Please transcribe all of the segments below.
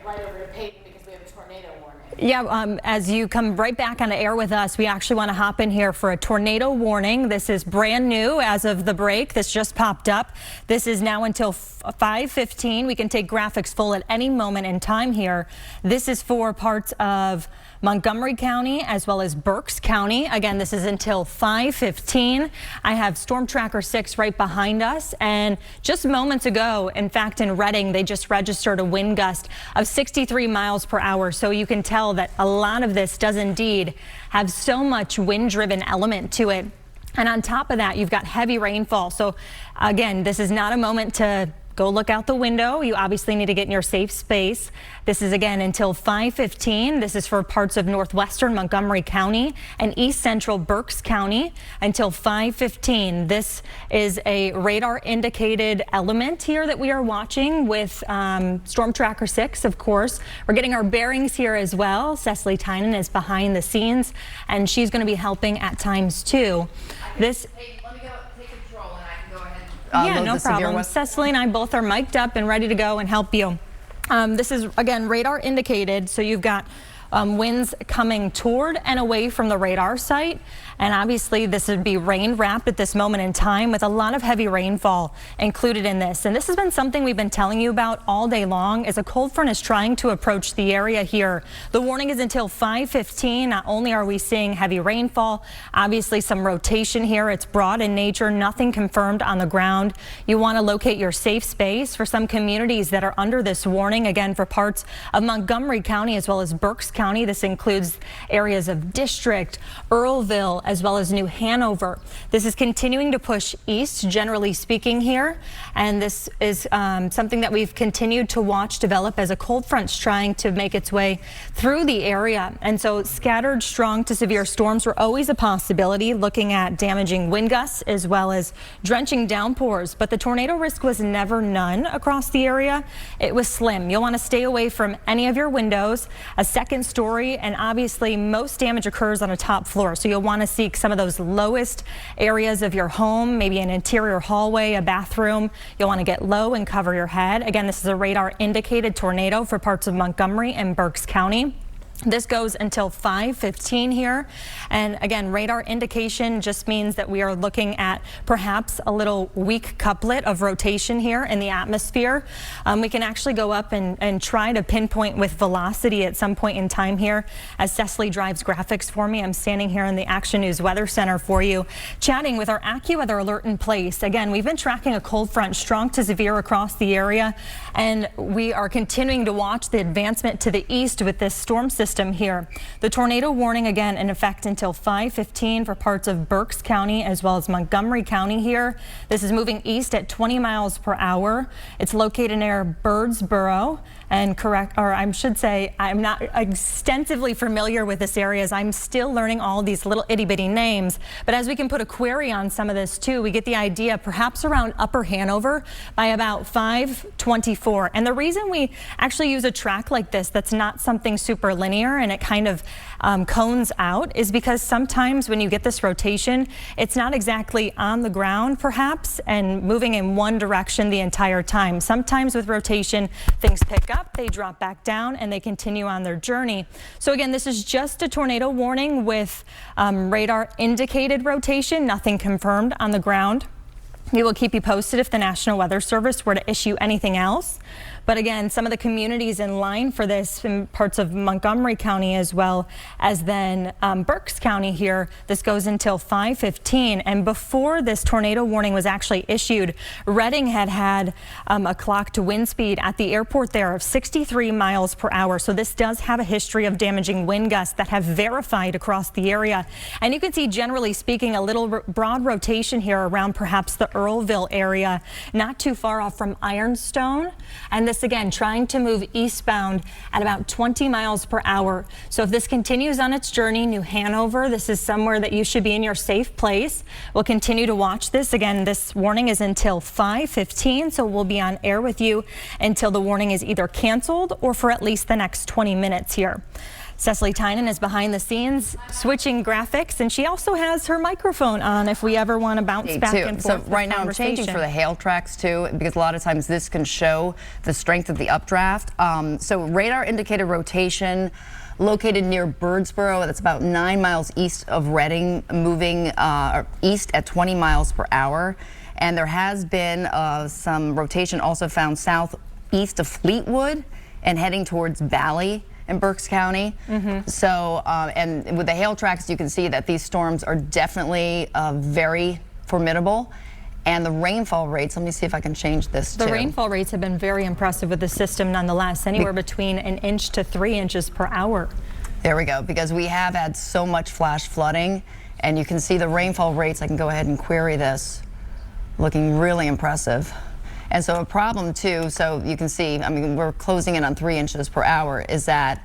right over to Payton because we have a tornado warning. Yeah, as you come right back on the air with us, we actually want to hop in here for a tornado warning. This is brand new as of the break. This just popped up. This is now until 5:15. We can take graphics full at any moment in time here. This is for parts of Montgomery County as well as Berks County. Again, this is until 5:15. I have Storm Tracker 6 right behind us, and just moments ago, in fact, in Reading, they just registered a wind gust of 63 miles per hour. So you can tell that a lot of this does indeed have so much wind-driven element to it. And on top of that, you've got heavy rainfall. So again, this is not a moment to go look out the window. You obviously need to get in your safe space. This is again until 5:15. This is for parts of northwestern Montgomery County and east central Berks County until 5:15. This is a radar indicated element here that we are watching with Storm Tracker 6, of course. We're getting our bearings here as well. Cecily Tynan is behind the scenes, and she's going to be helping at times too. This. Let me go take control and I can go ahead. Yeah, no problem. Cecily and I both are mic'd up and ready to go and help you. This is, again, radar indicated, so you've got winds coming toward and away from the radar site. And obviously this would be rain wrapped at this moment in time with a lot of heavy rainfall included in this. And this has been something we've been telling you about all day long as a cold front is trying to approach the area here. The warning is until 5:15. Not only are we seeing heavy rainfall, obviously some rotation here. It's broad in nature, nothing confirmed on the ground. You want to locate your safe space. For some communities that are under this warning, again, for parts of Montgomery County as well as Berks County, this includes areas of District, Earlville, as well as New Hanover. This is continuing to push east, generally speaking here, and this is something that we've continued to watch develop as a cold front's trying to make its way through the area. And so scattered strong to severe storms were always a possibility, looking at damaging wind gusts as well as drenching downpours, but the tornado risk was never none across the area. It was slim. You'll want to stay away from any of your windows, a second story, and obviously most damage occurs on a top floor, so you'll want to seek some of those lowest areas of your home, maybe an interior hallway, a bathroom. You'll want to get low and cover your head. Again, this is a radar indicated tornado for parts of Montgomery and Berks County. This goes until 5:15 here. And again, radar indication just means that we are looking at perhaps a little weak couplet of rotation here in the atmosphere. We can actually go up and try to pinpoint with velocity at some point in time here. As Cecily drives graphics for me, I'm standing here in the Action News Weather Center for you, chatting with our AccuWeather alert in place. Again, we've been tracking a cold front strong to severe across the area, and we are continuing to watch the advancement to the east with this storm system here. The tornado warning again in effect until 5:15 for parts of Berks County as well as Montgomery County here. This is moving east at 20 miles per hour. It's located near Birdsboro, and I should say I'm not extensively familiar with this area as I'm still learning all these little itty bitty names. But as we can put a query on some of this too, we get the idea perhaps around Upper Hanover by about 5:24. And the reason we actually use a track like this that's not something super linear and it kind of cones out is because sometimes when you get this rotation, it's not exactly on the ground perhaps and moving in one direction the entire time. Sometimes with rotation, things pick up, they drop back down, and they continue on their journey. So again, this is just a tornado warning with radar indicated rotation, nothing confirmed on the ground. We will keep you posted if the National Weather Service were to issue anything else. But again, some of the communities in line for this in parts of Montgomery County as well as then Berks County here, this goes until 5:15. And before this tornado warning was actually issued, Reading had a clocked wind speed at the airport there of 63 miles per hour. So this does have a history of damaging wind gusts that have verified across the area. And you can see, generally speaking, a little broad rotation here around perhaps the Earlville area, not too far off from Ironstone. And this again trying to move eastbound at about 20 miles per hour. So if this continues on its journey, New Hanover, this is somewhere that you should be in your safe place. We'll continue to watch this. Again, this warning is until 5:15, so we'll be on air with you until the warning is either canceled or for at least the next 20 minutes here. Cecily Tynan is behind the scenes switching graphics, and she also has her microphone on if we ever want to bounce back and forth. So right now I'm changing for the hail tracks too, because a lot of times this can show the strength of the updraft. So radar indicated rotation located near Birdsboro, that's about 9 miles east of Reading, moving east at 20 miles per hour. And there has been some rotation also found southeast of Fleetwood and heading towards Valley in Berks County. So, and with the hail tracks, you can see that these storms are definitely very formidable. And the rainfall rates, let me see if I can change this too. The rainfall rates have been very impressive with the system nonetheless, anywhere between 1 inch to 3 inches per hour. There we go, because we have had so much flash flooding, and you can see the rainfall rates. I can go ahead and query this, looking really impressive. And so a problem too, so you can see, I mean, we're closing in on 3 inches per hour, is that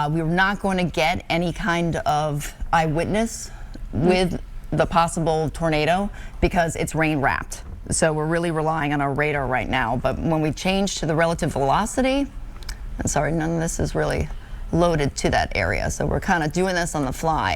we're not going to get any kind of eyewitness with the possible tornado because it's rain wrapped. So we're really relying on our radar right now. But when we change to the relative velocity, I'm sorry, none of this is really loaded to that area, so we're kind of doing this on the fly.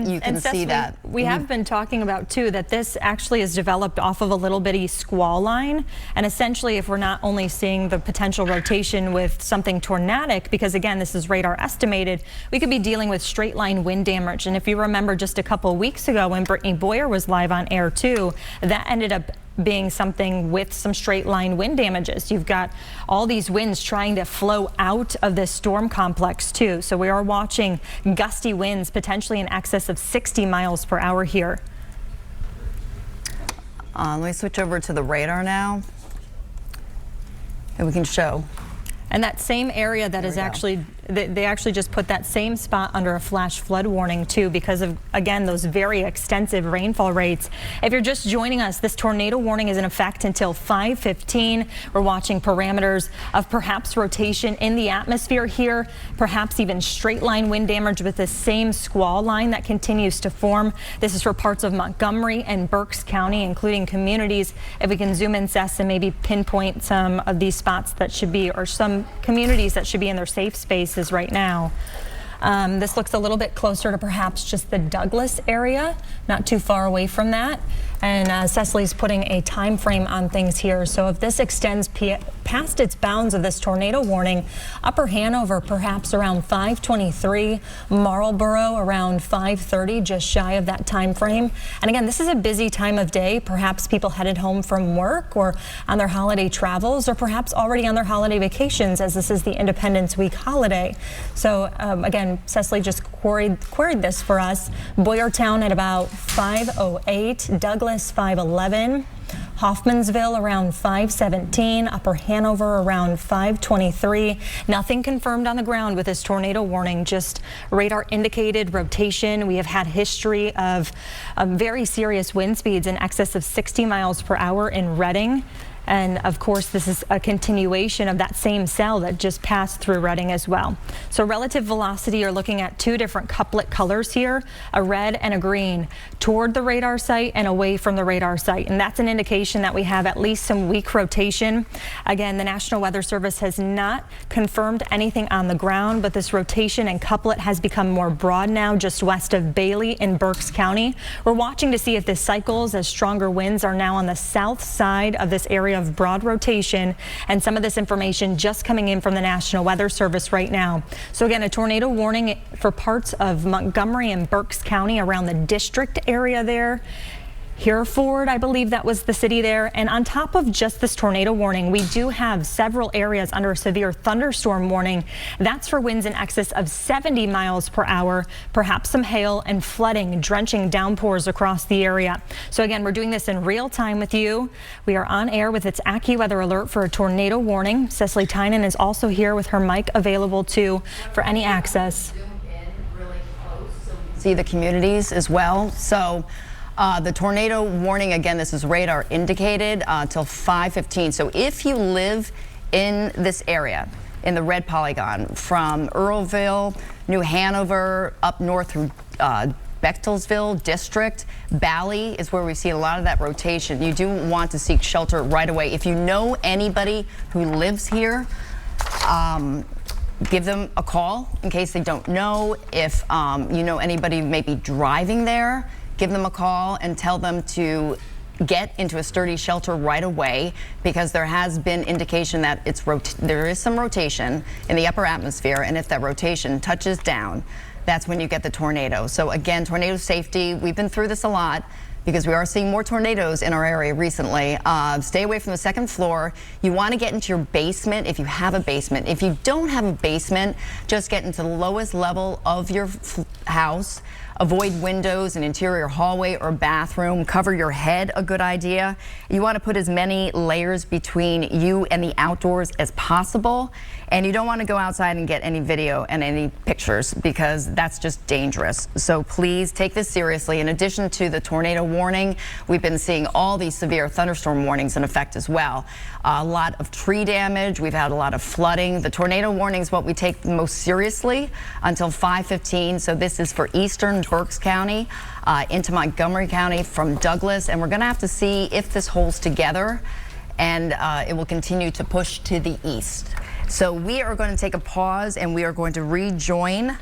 You can see that. We have been talking about too that this actually is developed off of a little bitty squall line, and essentially if we're not only seeing the potential rotation with something tornadic, because again this is radar estimated, we could be dealing with straight line wind damage. And if you remember just a couple weeks ago when Brittany Boyer was live on air too, that ended up being something with some straight line wind damages. You've got all these winds trying to flow out of this storm complex too. So we are watching gusty winds potentially in excess of 60 miles per hour here. Let me switch over to the radar now, and we can show. And that same area that is actually, they actually just put that same spot under a flash flood warning too because of, again, those very extensive rainfall rates. If you're just joining us, this tornado warning is in effect until 5:15. We're watching parameters of perhaps rotation in the atmosphere here, perhaps even straight line wind damage with the same squall line that continues to form. This is for parts of Montgomery and Berks County, including communities. If we can zoom in, Cess, and maybe pinpoint some of these spots that should be, or some communities that should be in their safe spaces right now. This looks a little bit closer to perhaps just the Douglas area, not too far away from that. And Cecily's putting a time frame on things here. So if this extends past its bounds of this tornado warning, Upper Hanover perhaps around 5:23, Marlboro around 5:30, just shy of that time frame. And again, this is a busy time of day. Perhaps people headed home from work or on their holiday travels, or perhaps already on their holiday vacations, as this is the Independence Week holiday. So again, Cecily just queried this for us. Boyertown at about 5:08, Douglas 5:11, Hoffmansville around 5:17, Upper Hanover around 5:23. Nothing confirmed on the ground with this tornado warning, just radar indicated rotation. We have had history of very serious wind speeds in excess of 60 miles per hour in Reading. And of course, this is a continuation of that same cell that just passed through Reading as well. So relative velocity, you're looking at two different couplet colors here, a red and a green, toward the radar site and away from the radar site. And that's an indication that we have at least some weak rotation. Again, the National Weather Service has not confirmed anything on the ground, but this rotation and couplet has become more broad now, just west of Bailey in Berks County. We're watching to see if this cycles as stronger winds are now on the south side of this area of broad rotation, and some of this information just coming in from the National Weather Service right now. So again, a tornado warning for parts of Montgomery and Berks County around the district area there. Hereford, I believe that was the city there. And on top of just this tornado warning, we do have several areas under a severe thunderstorm warning. That's for winds in excess of 70 miles per hour, perhaps some hail and flooding, drenching downpours across the area. So again, we're doing this in real time with you. We are on air with its AccuWeather alert for a tornado warning. Cecily Tynan is also here with her mic available too for any access. Zoom in really close so we can See the communities as well. So the tornado warning, again, this is radar indicated till 5:15. So if you live in this area, in the red polygon, from Earlville, New Hanover, up north through Bechtelsville District, Valley is where we see a lot of that rotation. You do want to seek shelter right away. If you know anybody who lives here, give them a call in case they don't know. If you know anybody who may be driving there, give them a call and tell them to get into a sturdy shelter right away, because there has been indication that there is some rotation in the upper atmosphere, and if that rotation touches down, that's when you get the tornado. So again, tornado safety, we've been through this a lot because we are seeing more tornadoes in our area recently. Stay away from the second floor. You want to get into your basement if you have a basement. If you don't have a basement, just get into the lowest level of your house. Avoid windows, an interior hallway or bathroom. Cover your head, a good idea. You want to put as many layers between you and the outdoors as possible. And you don't want to go outside and get any video and any pictures, because that's just dangerous. So please take this seriously. In addition to the tornado warning, we've been seeing all these severe thunderstorm warnings in effect as well. A lot of tree damage. We've had a lot of flooding. The tornado warning is what we take most seriously until 5:15. So this is for eastern Berks County into Montgomery County from Douglas. And we're going to have to see if this holds together, and it will continue to push to the east. So we are going to take a pause, and we are going to rejoin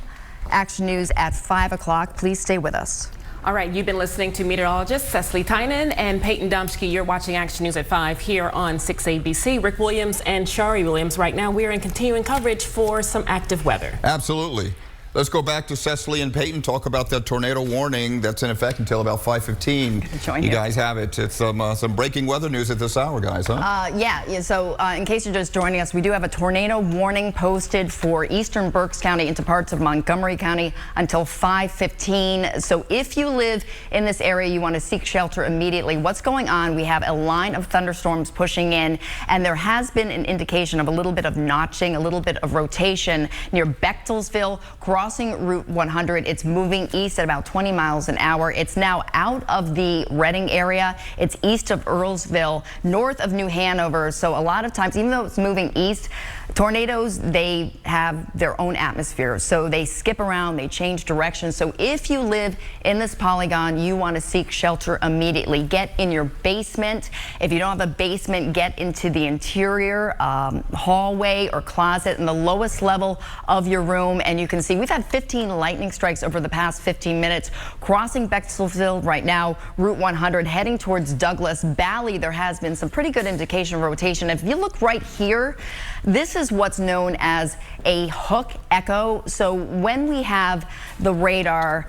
Action News at 5 o'clock. Please stay with us. All right, you've been listening to meteorologist Cecily Tynan and Payton Domschke. You're watching Action News at 5 here on 6 ABC. Rick Williams and Shari Williams. Right now, we're in continuing coverage for some active weather. Absolutely. Let's go back to Cecily and Payton, talk about that tornado warning that's in effect until about 5:15. You guys have it. It's some breaking weather news at this hour, guys, huh? Yeah, so in case you're just joining us, we do have a tornado warning posted for eastern Berks County into parts of Montgomery County until 5:15. So if you live in this area, you want to seek shelter immediately. What's going on? We have a line of thunderstorms pushing in, and there has been an indication of a little bit of notching, a little bit of rotation near Bechtlesville, crossing Route 100. It's moving east at about 20 miles an hour. It's now out of the Reading area. It's east of Earlsville, north of New Hanover. So a lot of times, even though it's moving east, tornadoes, they have their own atmosphere. So they skip around, they change direction. So if you live in this polygon, you want to seek shelter immediately. Get in your basement. If you don't have a basement, get into the interior hallway or closet in the lowest level of your room. And you can see we've had 15 lightning strikes over the past 15 minutes. Crossing Bechtlesville right now, Route 100, heading towards Douglas. Valley, there has been some pretty good indication of rotation. If you look right here, this is what's known as a hook echo. So when we have the radar,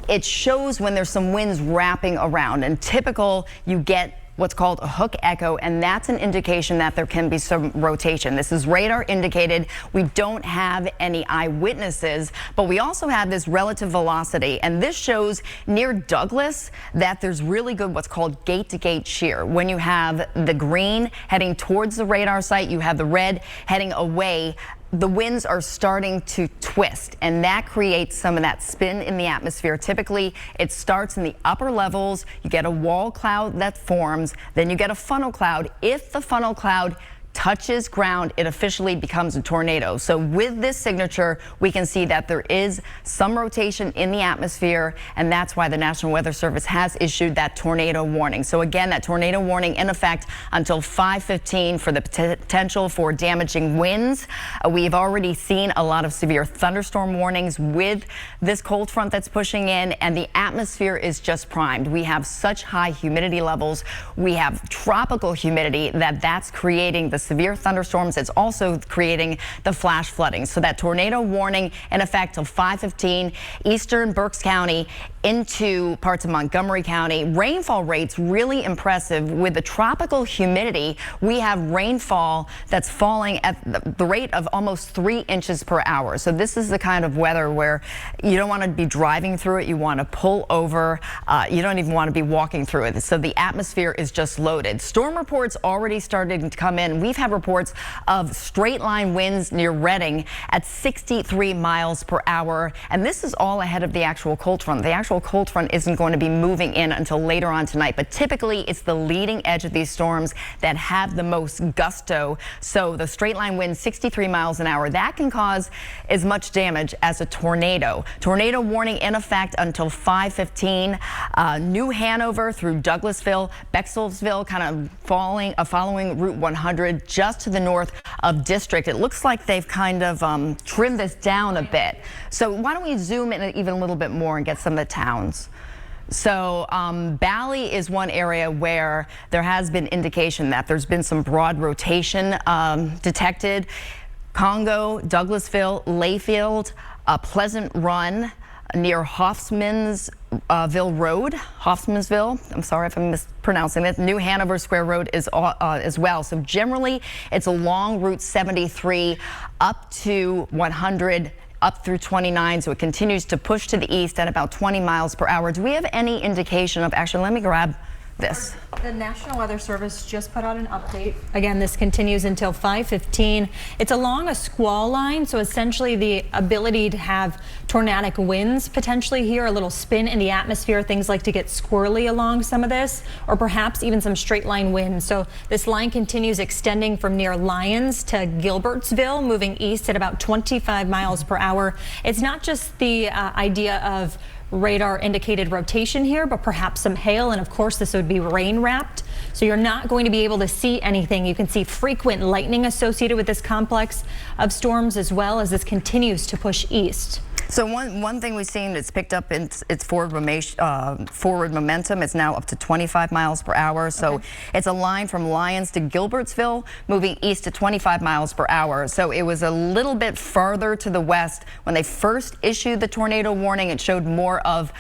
it shows when there's some winds wrapping around, and typical you get what's called a hook echo, and that's an indication that there can be some rotation. This is radar indicated. We don't have any eyewitnesses, but we also have this relative velocity, and this shows near Douglas that there's really good what's called gate-to-gate shear. When you have the green heading towards the radar site, you have the red heading away. The winds are starting to twist, and that creates some of that spin in the atmosphere. Typically, it starts in the upper levels. You get a wall cloud that forms, then you get a funnel cloud. If the funnel cloud touches ground, it officially becomes a tornado. So with this signature, we can see that there is some rotation in the atmosphere, and that's why the National Weather Service has issued that tornado warning. So again, that tornado warning in effect until 5:15 for the potential for damaging winds. We've already seen a lot of severe thunderstorm warnings with this cold front that's pushing in, and the atmosphere is just primed. We have such high humidity levels. We have tropical humidity that's creating the severe thunderstorms. It's also creating the flash flooding. So that tornado warning in effect till 5:15, eastern Berks County into parts of Montgomery County. Rainfall rates really impressive. With the tropical humidity, we have rainfall that's falling at the rate of almost 3 inches per hour. So this is the kind of weather where you don't want to be driving through it. You want to pull over. You don't even want to be walking through it. So the atmosphere is just loaded. Storm reports already started to come in. We've had reports of straight line winds near Reading at 63 miles per hour. And this is all ahead of the actual cold front. The actual cold front isn't going to be moving in until later on tonight, but typically it's the leading edge of these storms that have the most gusto. So the straight line wind 63 miles an hour, that can cause as much damage as a tornado. Tornado warning in effect until 5:15. New Hanover through Douglasville, Bechtlesville, kind of following Route 100. just to the north of District. It looks like they've kind of trimmed this down a bit. So why don't we zoom in even a little bit more and get some of the towns. So Bally is one area where there has been indication that there's been some broad rotation detected. Congo, Douglasville, Layfield, Pleasant Run, near Hoffmansville Road, Hoffmansville. I'm sorry if I'm mispronouncing that. New Hanover Square Road is as well. So generally, it's along Route 73 up to 100. Up through 29, so it continues to push to the east at about 20 miles per hour. Do we have any indication of, actually, let me grab this. The National Weather Service just put out an update. Again, this continues until 5:15. It's along a squall line, so essentially the ability to have tornadic winds potentially here, a little spin in the atmosphere. Things like to get squirrely along some of this, or perhaps even some straight line winds. So this line continues extending from near Lyons to Gilbertsville, moving east at about 25 miles per hour. It's not just the idea of radar indicated rotation here, but perhaps some hail, and of course this would be rain wrapped, so you're not going to be able to see anything. You can see frequent lightning associated with this complex of storms as well as this continues to push east. So one thing we've seen, it's picked up in its forward momentum. It's now up to 25 miles per hour. So it's a line from Lyons to Gilbertsville, moving east to 25 miles per hour. So it was a little bit farther to the west when they first issued the tornado warning. It showed more of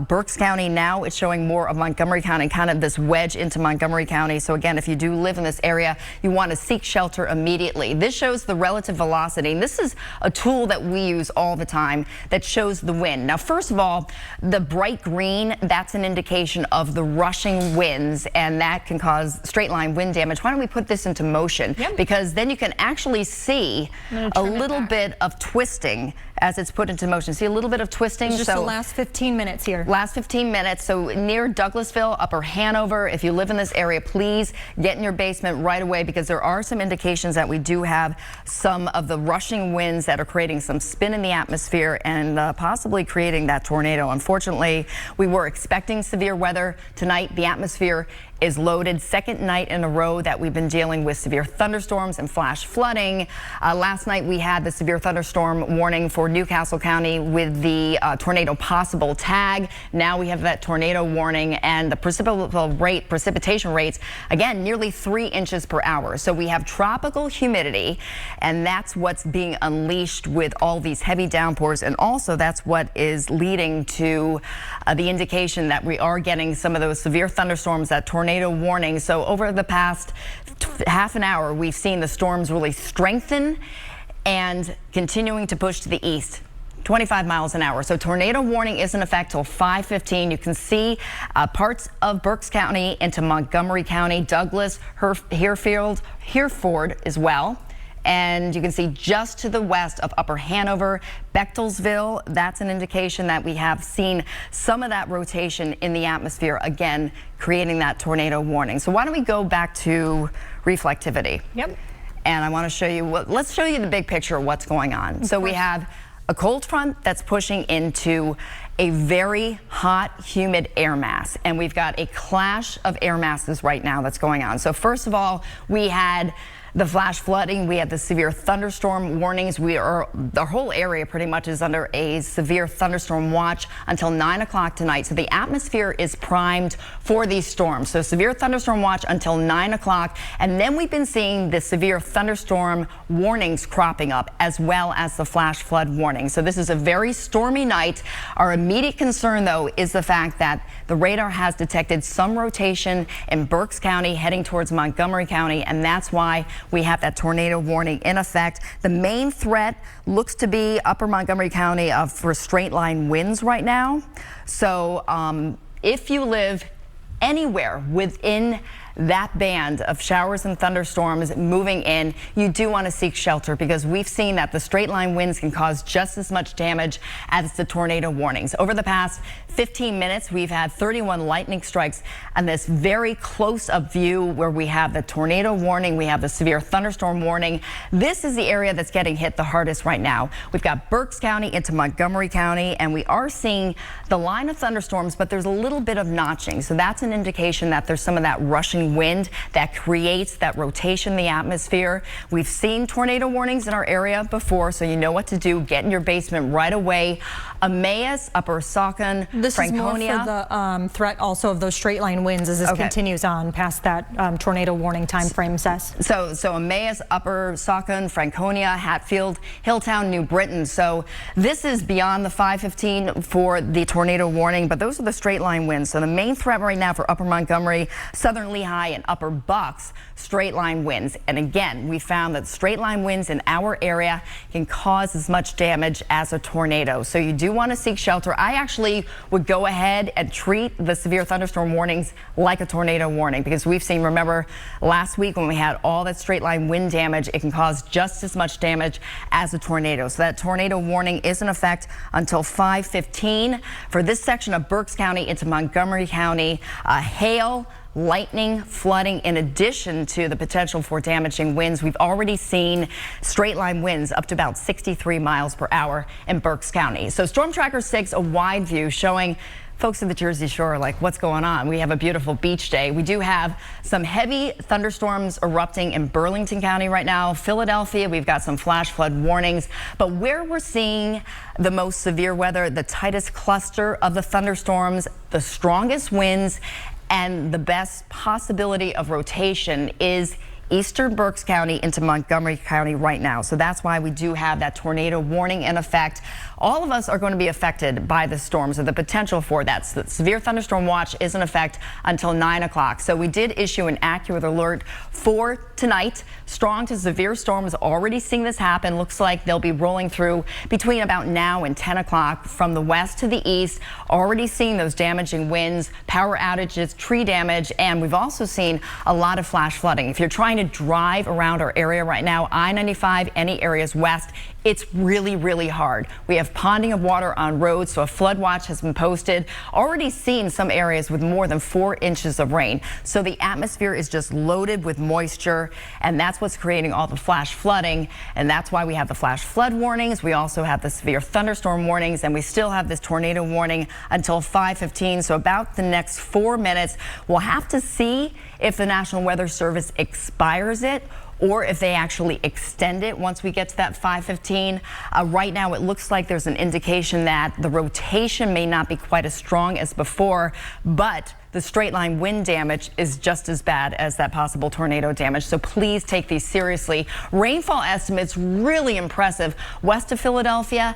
Berks County. Now it's showing more of Montgomery County, kind of this wedge into Montgomery County. So again, if you do live in this area, you want to seek shelter immediately. This shows the relative velocity. And this is a tool that we use all the time that shows the wind. Now, first of all, the bright green, that's an indication of the rushing winds, and that can cause straight line wind damage. Why don't we put this into motion? Yep. Because then you can actually see a little bit of twisting as it's put into motion. See a little bit of twisting. It's just the last 15 minutes here. Last 15 minutes. So near Douglasville, Upper Hanover, if you live in this area, please get in your basement right away, because there are some indications that we do have some of the rushing winds that are creating some spin in the atmosphere and possibly creating that tornado. Unfortunately, we were expecting severe weather tonight. The atmosphere is loaded. Second night in a row that we've been dealing with severe thunderstorms and flash flooding. Last night we had the severe thunderstorm warning for Newcastle County with the tornado possible tag. Now we have that tornado warning, and the precipitation rates, again, nearly 3 inches per hour. So we have tropical humidity, and that's what's being unleashed with all these heavy downpours, and also that's what is leading to the indication that we are getting some of those severe thunderstorms, that tornado warning. So over the past half an hour, we've seen the storms really strengthen and continuing to push to the east. 25 miles an hour. So tornado warning is in effect till 5:15. You can see parts of Berks County into Montgomery County, Douglas, Hereford as well. And you can see just to the west of Upper Hanover, Bechtelsville. That's an indication that we have seen some of that rotation in the atmosphere, again, creating that tornado warning. So why don't we go back to reflectivity? Yep. And I want to show you let's show you the big picture of what's going on. So we have a cold front that's pushing into a very hot, humid air mass. And we've got a clash of air masses right now that's going on. So first of all, we had the flash flooding, we had the severe thunderstorm warnings. The whole area pretty much is under a severe thunderstorm watch until 9 o'clock tonight. So the atmosphere is primed for these storms. So severe thunderstorm watch until 9 o'clock. And then we've been seeing the severe thunderstorm warnings cropping up, as well as the flash flood warning. So this is a very stormy night. Our immediate concern, though, is the fact that the radar has detected some rotation in Berks County heading towards Montgomery County, and that's why we have that tornado warning in effect. The main threat looks to be upper Montgomery County for straight line winds right now. So if you live anywhere within that band of showers and thunderstorms moving in, you do want to seek shelter, because we've seen that the straight line winds can cause just as much damage as the tornado warnings. Over the past 15 minutes, we've had 31 lightning strikes on this very close up view where we have the tornado warning, we have the severe thunderstorm warning. This is the area that's getting hit the hardest right now. We've got Berks County into Montgomery County, and we are seeing the line of thunderstorms, but there's a little bit of notching. So that's an indication that there's some of that rushing damaging wind that creates that rotation in the atmosphere. We've seen tornado warnings in our area before, so you know what to do. Get in your basement right away. Emmaus, Upper Saucon, This Franconia. is more for the threat also of those straight line winds as this continues on past that tornado warning time frame, Sess. So Emmaus, Upper Saucon, Franconia, Hatfield, Hilltown, New Britain. So this is beyond the 515 for the tornado warning, but those are the straight line winds. So the main threat right now for Upper Montgomery, Southern Lehigh, and Upper Bucks, straight line winds. And again, we found that straight line winds in our area can cause as much damage as a tornado. So you do want to seek shelter. I actually would go ahead and treat the severe thunderstorm warnings like a tornado warning, because we've seen, remember last week when we had all that straight line wind damage, it can cause just as much damage as a tornado. So that tornado warning is in effect until 5:15 for this section of Berks County into Montgomery County. Hail, lightning, flooding, in addition to the potential for damaging winds. We've already seen straight line winds up to about 63 miles per hour in Berks County. So Storm Tracker 6, a wide view showing folks in the Jersey Shore like what's going on. We have a beautiful beach day. We do have some heavy thunderstorms erupting in Burlington County right now. Philadelphia, we've got some flash flood warnings. But where we're seeing the most severe weather, the tightest cluster of the thunderstorms, the strongest winds, and the best possibility of rotation is eastern Berks County into Montgomery County right now. So that's why we do have that tornado warning in effect. All of us are going to be affected by the storms, or the potential for that. So the severe thunderstorm watch is in effect until 9 o'clock. So we did issue an accurate alert for tonight. Strong to severe storms, already seeing this happen. Looks like they'll be rolling through between about now and 10 o'clock from the west to the east. Already seeing those damaging winds, power outages, tree damage, and we've also seen a lot of flash flooding. If you're trying to drive around our area right now, I-95, any areas west, it's really, really hard. We have ponding of water on roads, so a flood watch has been posted. Already seen some areas with more than 4 inches of rain. So the atmosphere is just loaded with moisture, and that's what's creating all the flash flooding. And that's why we have the flash flood warnings. We also have the severe thunderstorm warnings, and we still have this tornado warning until 5:15. So about the next 4 minutes, we'll have to see if the National Weather Service expires it or if they actually extend it once we get to that 5:15. Right now, it looks like there's an indication that the rotation may not be quite as strong as before, but the straight line wind damage is just as bad as that possible tornado damage. So please take these seriously. Rainfall estimates really impressive. West of Philadelphia,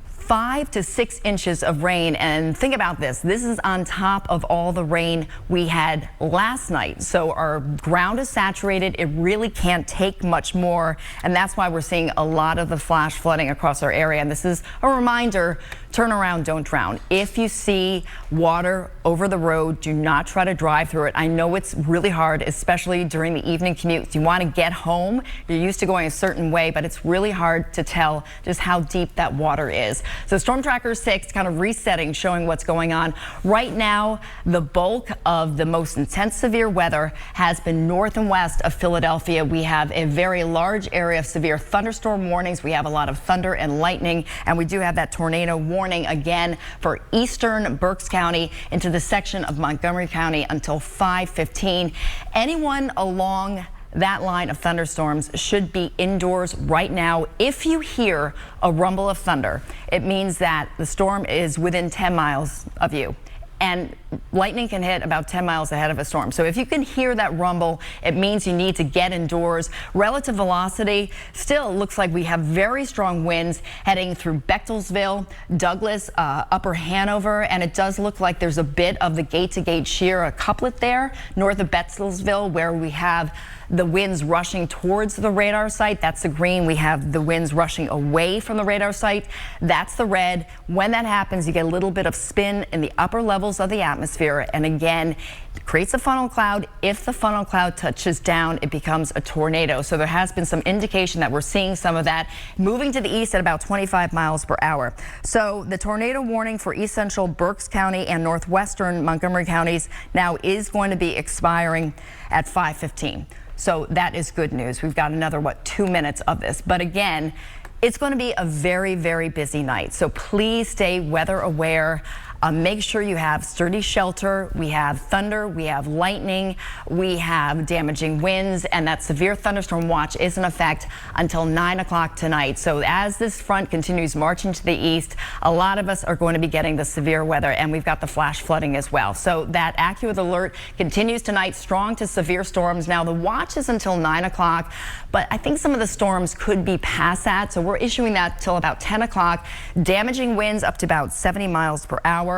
5 to 6 inches of rain. And think about this. This is on top of all the rain we had last night. So our ground is saturated. It really can't take much more. And that's why we're seeing a lot of the flash flooding across our area. And this is a reminder, turn around, don't drown. If you see water over the road, do not try to drive through it. I know it's really hard, especially during the evening commute. You want to get home. You're used to going a certain way, but it's really hard to tell just how deep that water is. So Storm Tracker 6 kind of resetting, showing what's going on. Right now, the bulk of the most intense severe weather has been north and west of Philadelphia. We have a very large area of severe thunderstorm warnings. We have a lot of thunder and lightning, and we do have that tornado warning again for eastern Berks County into the section of Montgomery County until 5:15. Anyone along that line of thunderstorms should be indoors right now. If you hear a rumble of thunder, it means that the storm is within 10 miles of you. And lightning can hit about 10 miles ahead of a storm. So if you can hear that rumble, it means you need to get indoors. Relative velocity still looks like we have very strong winds heading through Bechtelsville, Douglas, Upper Hanover, and it does look like there's a bit of the gate-to-gate shear, a couplet there north of Bechtelsville, where we have the winds rushing towards the radar site. That's the green. We have the winds rushing away from the radar site. That's the red. When that happens, you get a little bit of spin in the upper levels of the atmosphere. And again, it creates a funnel cloud. If the funnel cloud touches down, it becomes a tornado. So there has been some indication that we're seeing some of that moving to the east at about 25 miles per hour. So the tornado warning for east central Berks County and northwestern Montgomery counties now is going to be expiring at 5:15. So that is good news. We've got another, 2 minutes of this. But again, it's going to be a very, very busy night. So please stay weather aware. Make sure you have sturdy shelter. We have thunder, we have lightning, we have damaging winds, and that severe thunderstorm watch is in effect until 9 o'clock tonight. So as this front continues marching to the east, a lot of us are going to be getting the severe weather, and we've got the flash flooding as well. So that AccuWeather alert continues tonight, strong to severe storms. Now the watch is until 9 o'clock, but I think some of the storms could be past that, so we're issuing that till about 10 o'clock. Damaging winds up to about 70 miles per hour.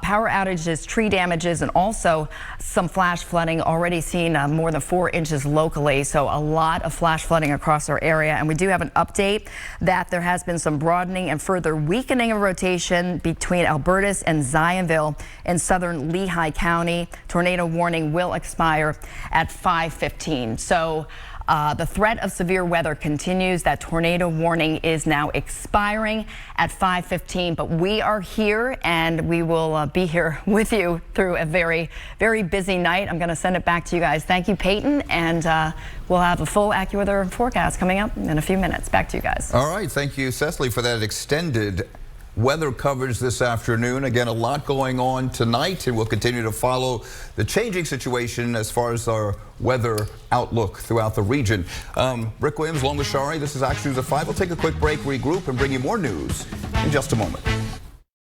Power outages, tree damages, and also some flash flooding. Already seen more than 4 inches locally, so a lot of flash flooding across our area. And we do have an update that there has been some broadening and further weakening of rotation between Albertus and Zionville in southern Lehigh County. Tornado warning will expire at 5:15. So the threat of severe weather continues. That tornado warning is now expiring at 5:15, but we are here and we will be here with you through a very, very busy night. I'm going to send it back to you guys. Thank you, Payton, and we'll have a full AccuWeather forecast coming up in a few minutes. Back to you guys. All right, thank you, Cecily, for that extended weather coverage this afternoon. Again, a lot going on tonight, and we'll continue to follow the changing situation as far as our weather outlook throughout the region. Rick Williams, along with Shari, this is Action News at 5. We'll take a quick break, regroup, and bring you more news in just a moment.